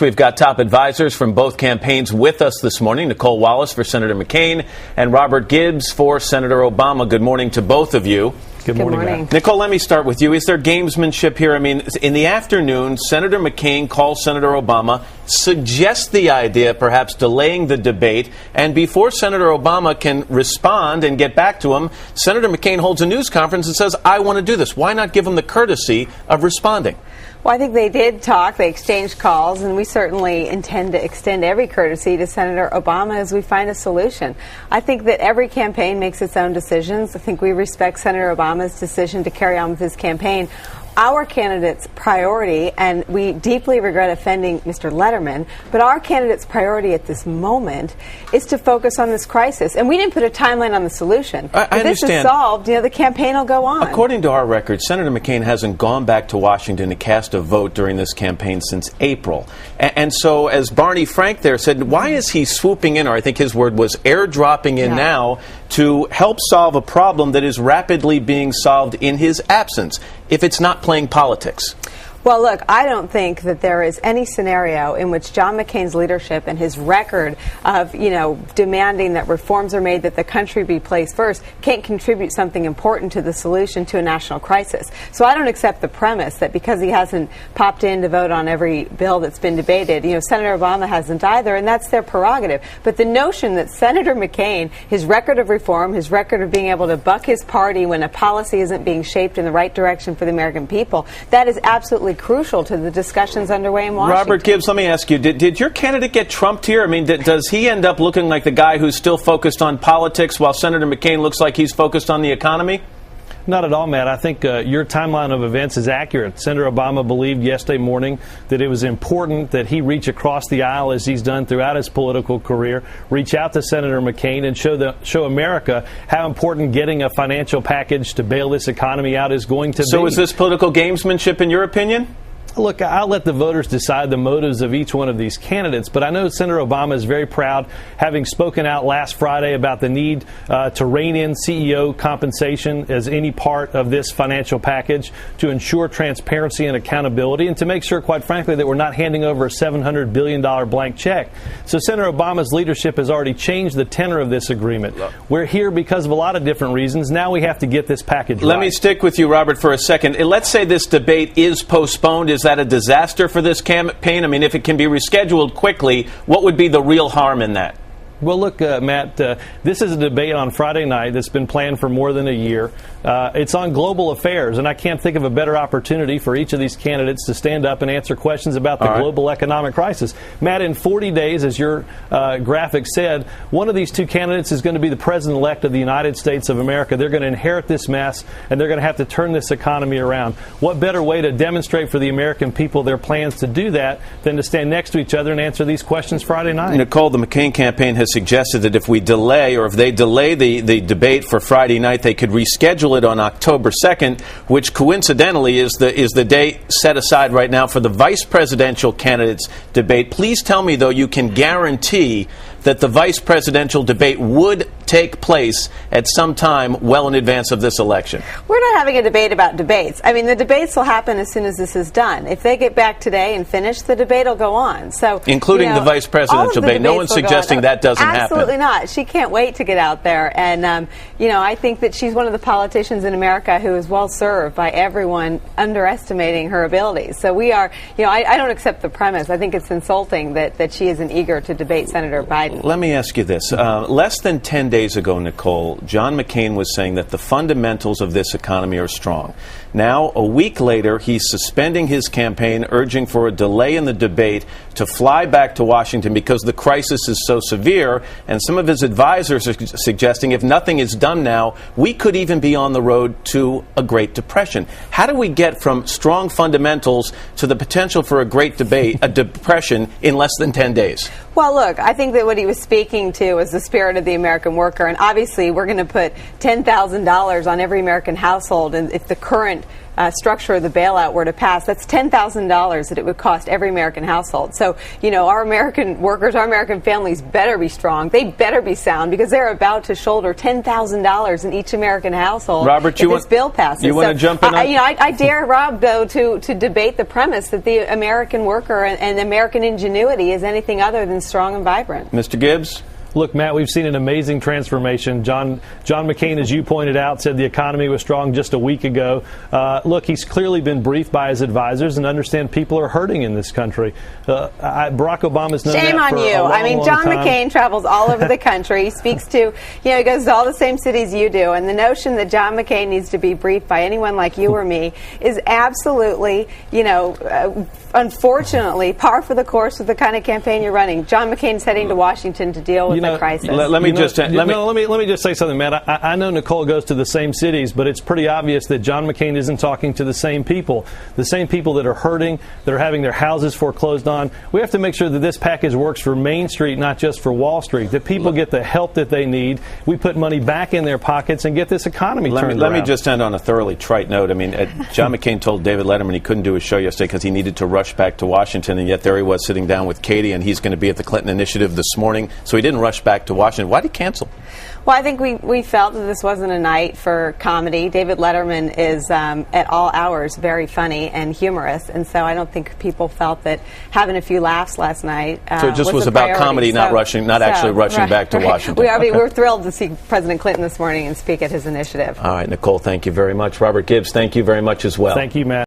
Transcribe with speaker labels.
Speaker 1: We've got top advisors from both campaigns with us this morning. Nicole Wallace for Senator McCain and Robert Gibbs for Senator Obama. Good morning to both of you.
Speaker 2: Good morning.
Speaker 1: Nicole, let me start with you. Is there gamesmanship here? I mean, in the afternoon, Senator McCain calls Senator Obama, suggests the idea, perhaps delaying the debate, and before Senator Obama can respond and get back to him, Senator McCain holds a news conference and says, I want to do this. Why not give him the courtesy of responding?
Speaker 2: Well, I think they did talk, they exchanged calls, and we certainly intend to extend every courtesy to Senator Obama as we find a solution. I think that every campaign makes its own decisions. I think we respect Senator Obama's decision to carry on with his campaign. Our candidate's priority, and we deeply regret offending Mr. Letterman, but our candidate's priority at this moment is to focus on this crisis. And we didn't put a timeline on the solution.
Speaker 1: I understand.
Speaker 2: If this is solved, the campaign will go on.
Speaker 1: According to our records, Senator McCain hasn't gone back to Washington to cast a vote during this campaign since April. And so, as Barney Frank there said, why is he swooping in, or I think his word was airdropping in now, to help solve a problem that is rapidly being solved in his absence, if it's not playing politics?
Speaker 2: Well, look, I don't think that there is any scenario in which John McCain's leadership and his record of, demanding that reforms are made, that the country be placed first, can't contribute something important to the solution to a national crisis. So I don't accept the premise that because he hasn't popped in to vote on every bill that's been debated, Senator Obama hasn't either, and that's their prerogative. But the notion that Senator McCain, his record of reform, his record of being able to buck his party when a policy isn't being shaped in the right direction for the American people, that is absolutely crucial to the discussions underway in Washington.
Speaker 1: Robert Gibbs, let me ask you, did your candidate get trumped here? I mean, does he end up looking like the guy who's still focused on politics while Senator McCain looks like he's focused on the economy?
Speaker 3: Not at all, Matt. I think your timeline of events is accurate. Senator Obama believed yesterday morning that it was important that he reach across the aisle, as he's done throughout his political career, reach out to Senator McCain and show America how important getting a financial package to bail this economy out is going to be.
Speaker 1: So is this political gamesmanship in your opinion?
Speaker 3: Look, I'll let the voters decide the motives of each one of these candidates, but I know Senator Obama is very proud, having spoken out last Friday about the need to rein in CEO compensation as any part of this financial package to ensure transparency and accountability and to make sure, quite frankly, that we're not handing over a $700 billion blank check. So Senator Obama's leadership has already changed the tenor of this agreement. We're here because of a lot of different reasons. Now we have to get this package right.
Speaker 1: Let me stick with you, Robert, for a second. Let's say this debate is postponed. Is that a disaster for this campaign? I mean, if it can be rescheduled quickly, what would be the real harm in that?
Speaker 3: Well, look, Matt, this is a debate on Friday night that's been planned for more than a year. It's on global affairs, and I can't think of a better opportunity for each of these candidates to stand up and answer questions about the global economic crisis. Matt, in 40 days, as your graphic said, one of these two candidates is going to be the president-elect of the United States of America. They're going to inherit this mess, and they're going to have to turn this economy around. What better way to demonstrate for the American people their plans to do that than to stand next to each other and answer these questions Friday night?
Speaker 1: Nicole, the McCain campaign has suggested that if we delay, or if they delay the debate for Friday night, they could reschedule it on October 2nd, which coincidentally is the date set aside right now for the vice presidential candidates debate. Please tell me, though, you can guarantee that the vice presidential debate would take place at some time well in advance of this election.
Speaker 2: We're not having a debate about debates. I mean, the debates will happen as soon as this is done. If they get back today and finish, the debate will go on. So,
Speaker 1: including the vice presidential debate. No one's suggesting that doesn't happen.
Speaker 2: Absolutely not. She can't wait to get out there. And, I think that she's one of the politicians in America who is well served by everyone underestimating her abilities. So we are, I don't accept the premise. I think it's insulting that she isn't eager to debate Senator Biden.
Speaker 1: Let me ask you this. Less than 10 days ago, Nicole, John McCain was saying that the fundamentals of this economy are strong. Now, a week later, he's suspending his campaign, urging for a delay in the debate to fly back to Washington because the crisis is so severe. And some of his advisors are suggesting if nothing is done now, we could even be on the road to a Great Depression. How do we get from strong fundamentals to the potential for a Great Depression in less than 10 days?
Speaker 2: Well, look, I think that what he was speaking to was the spirit of the American worker. And obviously, we're going to put $10,000 on every American household. And if the current current structure of the bailout were to pass, that's $10,000 that it would cost every American household. So, you know, our American workers, our American families better be strong. They better be sound, because they're about to shoulder $10,000 in each American household.
Speaker 1: Robert,
Speaker 2: if this bill passes.
Speaker 1: You want to jump in?
Speaker 2: I dare Rob, though, to debate the premise that the American worker and American ingenuity is anything other than strong and vibrant.
Speaker 1: Mr. Gibbs?
Speaker 3: Look, Matt, we've seen an amazing transformation. John McCain, as you pointed out, said the economy was strong just a week ago. Look, he's clearly been briefed by his advisors and understand people are hurting in this country. Barack Obama's known
Speaker 2: Shame
Speaker 3: that
Speaker 2: on
Speaker 3: for
Speaker 2: you.
Speaker 3: a long,
Speaker 2: I mean,
Speaker 3: long
Speaker 2: John
Speaker 3: time.
Speaker 2: McCain travels all over the country. He speaks to, you know, he goes to all the same cities you do. And the notion that John McCain needs to be briefed by anyone like you or me is absolutely, you know, unfortunately, par for the course with the kind of campaign you're running. John McCain's heading to Washington to deal with the crisis.
Speaker 3: Let me just say something, Matt. I know Nicole goes to the same cities, but it's pretty obvious that John McCain isn't talking to the same people that are hurting, that are having their houses foreclosed on. We have to make sure that this package works for Main Street, not just for Wall Street, that people get the help that they need. We put money back in their pockets and get this economy turned around.
Speaker 1: Let me just end on a thoroughly trite note. I mean, John McCain told David Letterman he couldn't do his show yesterday because he needed to rush back to Washington, and yet there he was sitting down with Katie, and he's going to be at the Clinton Initiative this morning, so he didn't rush back to Washington. Why did he cancel?
Speaker 2: Well, I think we felt that this wasn't a night for comedy. David Letterman is, at all hours, very funny and humorous, and so I don't think people felt that having a few laughs last night
Speaker 1: so it just was about
Speaker 2: priority.
Speaker 1: comedy, not actually rushing back to Washington.
Speaker 2: We're thrilled to see President Clinton this morning and speak at his initiative.
Speaker 1: All right, Nicole, thank you very much. Robert Gibbs, thank you very much as well.
Speaker 3: Thank you, Matt.